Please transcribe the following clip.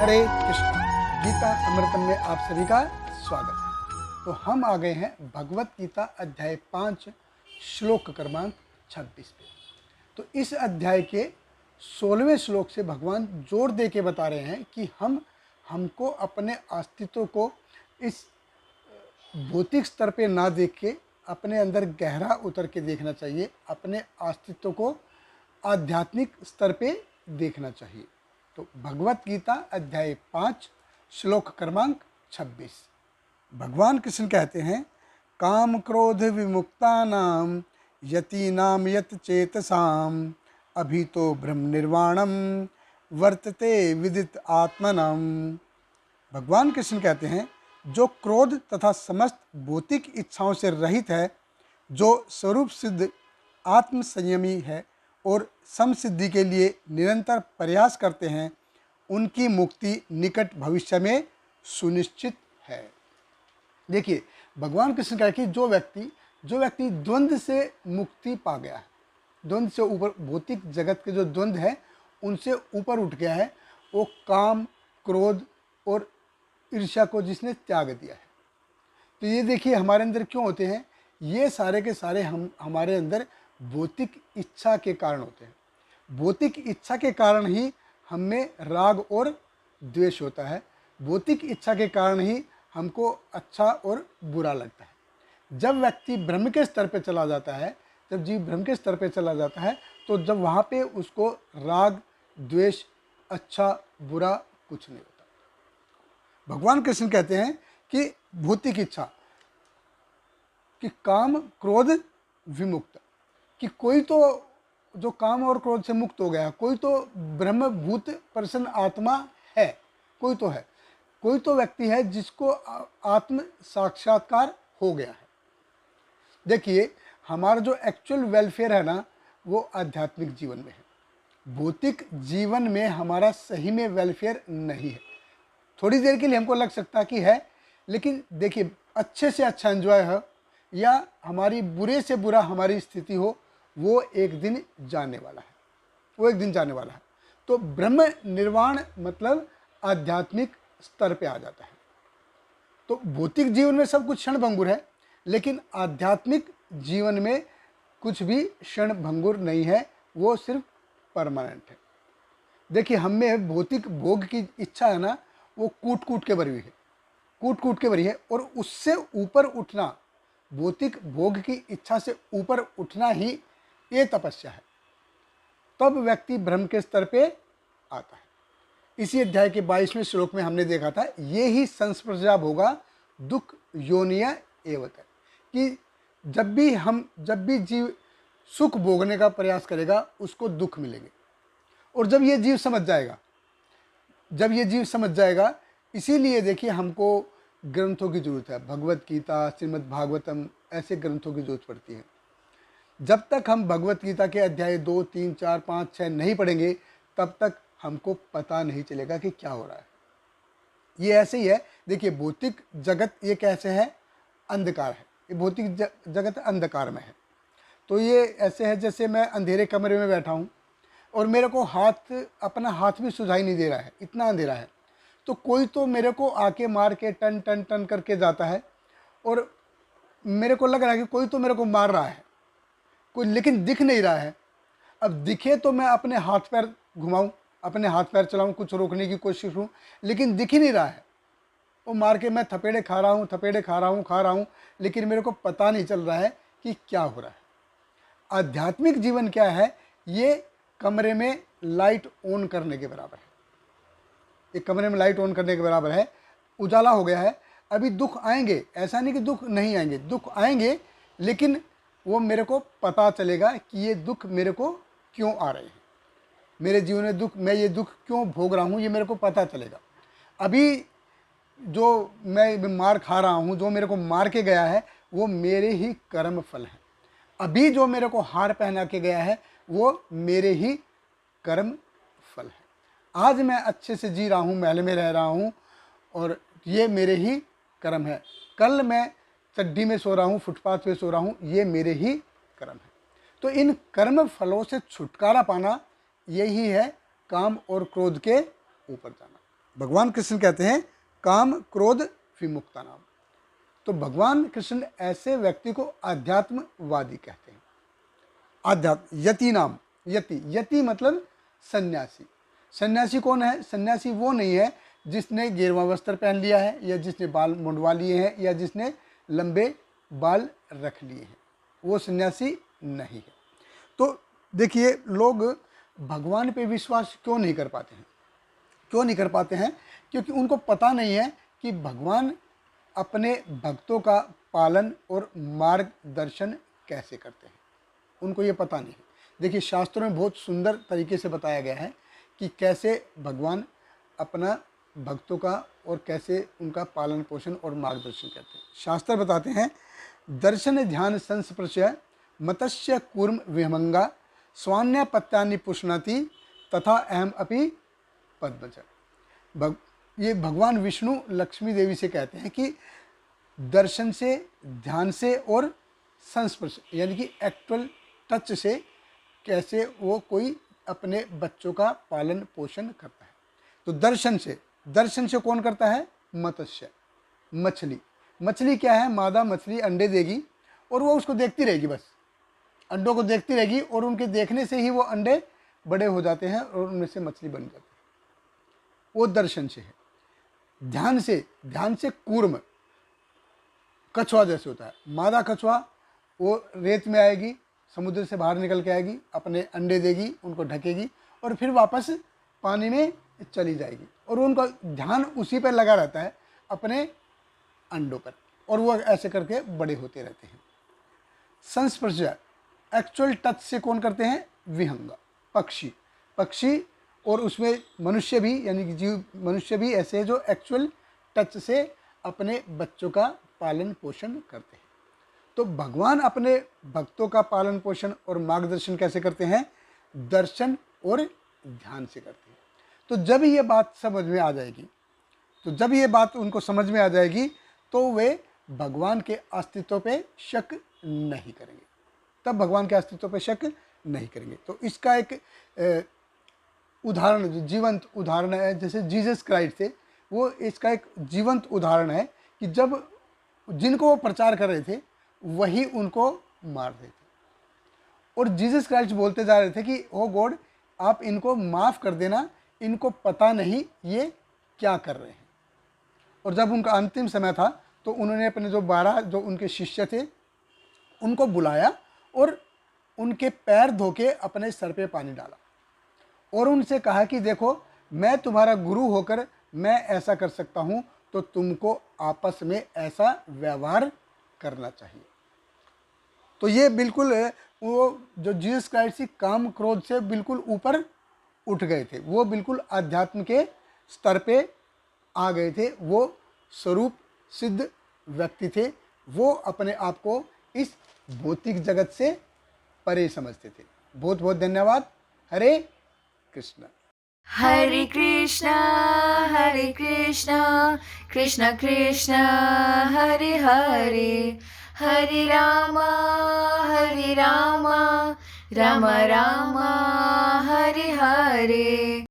हरे कृष्णा। गीता अमृतम में आप सभी का स्वागत है। तो हम आ गए हैं भगवत गीता अध्याय 5 श्लोक क्रमांक 26 पे। तो इस अध्याय के 16वें श्लोक से भगवान जोर दे के बता रहे हैं कि हमको अपने अस्तित्व को इस भौतिक स्तर पे ना देख के अपने अंदर गहरा उतर के देखना चाहिए, अपने अस्तित्व को आध्यात्मिक स्तर पे देखना चाहिए। तो भगवत गीता अध्याय 5 श्लोक क्रमांक 26 भगवान कृष्ण कहते हैं, काम क्रोध विमुक्तानाम यतीनाम यत चेतसाम अभितो ब्रह्म निर्वाणम वर्तते विदित आत्मनम। भगवान कृष्ण कहते हैं, जो क्रोध तथा समस्त भौतिक इच्छाओं से रहित है, जो स्वरूप सिद्ध आत्म संयमी है और समसिद्धि के लिए निरंतर प्रयास करते हैं, उनकी मुक्ति निकट भविष्य में सुनिश्चित है। देखिए, भगवान कृष्ण कहते हैं कि जो व्यक्ति द्वंद्व से मुक्ति पा गया है, द्वंद्व से ऊपर, भौतिक जगत के जो द्वंद्व है उनसे ऊपर उठ गया है, वो काम, क्रोध और ईर्ष्या को जिसने त्याग दिया है। तो ये देखिए हमारे अंदर क्यों होते हैं, ये सारे के सारे हमारे अंदर भौतिक इच्छा के कारण होते हैं। भौतिक इच्छा के कारण ही हमें राग और द्वेष होता है। भौतिक इच्छा के कारण ही हमको अच्छा और बुरा लगता है। जब व्यक्ति ब्रह्म के स्तर पे चला जाता है, जब जीव ब्रह्म के स्तर पे चला जाता है, तो जब वहाँ पे उसको राग, द्वेष, अच्छा, बुरा कुछ नहीं होता। भगवान कृष्ण कहते हैं कि भौतिक इच्छा, कि काम क्रोध विमुक्त, कि कोई तो जो काम और क्रोध से मुक्त हो गया, कोई तो ब्रह्मभूत प्रसन्न आत्मा है, कोई तो है, कोई तो व्यक्ति है जिसको आत्म साक्षात्कार हो गया है। देखिए, हमारा जो एक्चुअल वेलफेयर है ना, वो आध्यात्मिक जीवन में है। भौतिक जीवन में हमारा सही में वेलफेयर नहीं है। थोड़ी देर के लिए हमको लग सकता है कि है, लेकिन देखिए, अच्छे से अच्छा एंजॉय हो या हमारी बुरे से बुरा हमारी स्थिति हो, वो एक दिन जाने वाला है, वो एक दिन जाने वाला है। तो ब्रह्म निर्वाण मतलब आध्यात्मिक स्तर पे आ जाता है। तो भौतिक जीवन में सब कुछ क्षण भंगुर है, लेकिन आध्यात्मिक जीवन में कुछ भी क्षण भंगुर नहीं है, वो सिर्फ परमानेंट है। देखिए, हमें भौतिक भोग की इच्छा है ना, वो कूट कूट के भरी हुई है, कूट कूट के भरी है, और उससे ऊपर उठना, भौतिक भोग की इच्छा से ऊपर उठना ही ये तपस्या है। तब व्यक्ति ब्रह्म के स्तर पे आता है। इसी अध्याय के 22वें श्लोक में हमने देखा था, ये ही संस्पर्शा भोगा दुख योनिया एवत, कि जब भी जीव सुख भोगने का प्रयास करेगा, उसको दुख मिलेंगे। और जब ये जीव समझ जाएगा, इसीलिए देखिए हमको ग्रंथों की जरूरत है। भगवत गीता, श्रीमद् भागवतम, ऐसे ग्रंथों की जरूरत पड़ती है। जब तक हम भगवत गीता के अध्याय 2, 3, 4, 5, 6 नहीं पढ़ेंगे, तब तक हमको पता नहीं चलेगा कि क्या हो रहा है। ये ऐसे ही है। देखिए, भौतिक जगत ये कैसे है, अंधकार है। ये भौतिक जगत अंधकार में है। तो ये ऐसे है जैसे मैं अंधेरे कमरे में बैठा हूँ और मेरे को अपना हाथ भी सुझाई नहीं दे रहा है, इतना अंधेरा है। तो कोई तो मेरे को आके मार के टन टन टन करके जाता है, और मेरे को लग रहा है कि कोई तो मेरे को मार रहा है, कोई, लेकिन दिख नहीं रहा है। अब दिखे तो मैं अपने हाथ पैर घुमाऊं, अपने हाथ पैर चलाऊं, कुछ रोकने की कोशिश करूं, लेकिन दिख ही नहीं रहा है। वो मार के मैं थपेड़े खा रहा हूं, लेकिन मेरे को पता नहीं चल रहा है कि क्या हो रहा है। आध्यात्मिक जीवन क्या है, ये कमरे में लाइट ऑन करने के बराबर है। ये कमरे में लाइट ऑन करने के बराबर है। उजाला हो गया है, अभी दुख आएंगे, ऐसा नहीं कि दुख नहीं आएंगे, दुख आएंगे, लेकिन वो मेरे को पता चलेगा कि ये दुख मेरे को क्यों आ रहे हैं, मेरे जीवन में दुख, मैं ये दुख क्यों भोग रहा हूँ, ये मेरे को पता चलेगा। अभी जो मैं मार खा रहा हूँ, जो मेरे को मार के गया है, वो मेरे ही कर्म फल है। अभी जो मेरे को हार पहना के गया है, वो मेरे ही कर्म फल है। आज मैं अच्छे से जी रहा हूँ, महल में रह रहा हूँ, और ये मेरे ही कर्म है। कल मैं चड्डी में सो रहा हूँ, फुटपाथ पे सो रहा हूँ, ये मेरे ही कर्म है। तो इन कर्म फलों से छुटकारा पाना, यही है काम और क्रोध के ऊपर जाना। भगवान कृष्ण कहते हैं काम क्रोध विमुक्ता नाम। तो भगवान कृष्ण ऐसे व्यक्ति को आध्यात्मवादी कहते हैं। आध्यात्म यति नाम, यति, यति मतलब सन्यासी। सन्यासी कौन है? सन्यासी वो नहीं है जिसने गेरुआ वस्त्र पहन लिया है, या जिसने बाल मुंडवा लिए हैं, या जिसने लंबे बाल रख लिए हैं, वो सन्यासी नहीं है। तो देखिए, लोग भगवान पे विश्वास क्यों नहीं कर पाते हैं? क्यों नहीं कर पाते हैं? क्योंकि उनको पता नहीं है कि भगवान अपने भक्तों का पालन और मार्गदर्शन कैसे करते हैं। उनको ये पता नहीं है। देखिए, शास्त्रों में बहुत सुंदर तरीके से बताया गया है कि कैसे भगवान अपना भक्तों का और कैसे उनका पालन पोषण और मार्गदर्शन करते हैं। शास्त्र बताते हैं, दर्शन ध्यान संस्पृश्य मत्स्य कूर्म विहमंगा स्वान्य पत्यानि पुष्णति तथा अहम अपि पद्मज। ये भगवान विष्णु लक्ष्मी देवी से कहते हैं कि दर्शन से, ध्यान से और संस्पर्श यानी कि एक्चुअल टच से कैसे वो कोई अपने बच्चों का पालन पोषण करता है। तो दर्शन से कौन करता है? मत्स्य, मछली। मछली क्या है? मादा मछली अंडे देगी और वो उसको देखती रहेगी, बस अंडों को देखती रहेगी, और उनके देखने से ही वो अंडे बड़े हो जाते हैं और उनमें से मछली बन जाती है। वो दर्शन से है। ध्यान से कूर्म, कछुआ जैसे होता है। मादा कछुआ वो रेत में आएगी, समुद्र से बाहर निकल के आएगी, अपने अंडे देगी, उनको ढकेगी और फिर वापस पानी में चली जाएगी, और उनका ध्यान उसी पर लगा रहता है, अपने अंडों पर, और वो ऐसे करके बड़े होते रहते हैं। संस्पर्श, एक्चुअल टच से कौन करते हैं? विहंगा, पक्षी, और उसमें मनुष्य भी, यानी कि जीव मनुष्य भी ऐसे हैं जो एक्चुअल टच से अपने बच्चों का पालन पोषण करते हैं। तो भगवान अपने भक्तों का पालन पोषण और मार्गदर्शन कैसे करते हैं? दर्शन और ध्यान से करते हैं। तो जब ये बात समझ में आ जाएगी, उनको समझ में आ जाएगी, तो वे भगवान के अस्तित्व पे शक नहीं करेंगे। तब भगवान के अस्तित्व पे शक नहीं करेंगे। तो इसका एक उदाहरण, जीवंत उदाहरण है, जैसे जीसस क्राइस्ट थे, वो इसका एक जीवंत उदाहरण है कि जब जिनको वो प्रचार कर रहे थे वही उनको मार रहे थे, और जीसस क्राइस्ट बोलते जा रहे थे कि ओ गॉड, आप इनको माफ़ कर देना, इनको पता नहीं ये क्या कर रहे हैं। और जब उनका अंतिम समय था तो उन्होंने अपने जो 12 जो उनके शिष्य थे उनको बुलाया और उनके पैर धो के अपने सर पे पानी डाला और उनसे कहा कि देखो, मैं तुम्हारा गुरु होकर मैं ऐसा कर सकता हूँ, तो तुमको आपस में ऐसा व्यवहार करना चाहिए। तो ये बिल्कुल वो जो जीसस क्राइस्ट थी, काम क्रोध से बिल्कुल ऊपर उठ गए थे, वो बिल्कुल अध्यात्म के स्तर पे आ गए थे, वो स्वरूप सिद्ध व्यक्ति थे, वो अपने आप को इस भौतिक जगत से परे समझते थे। बहुत बहुत धन्यवाद। हरे कृष्ण। हरे कृष्णा हरे कृष्णा कृष्णा कृष्णा हरे हरे, हरे रामा राम राम हरे हरे।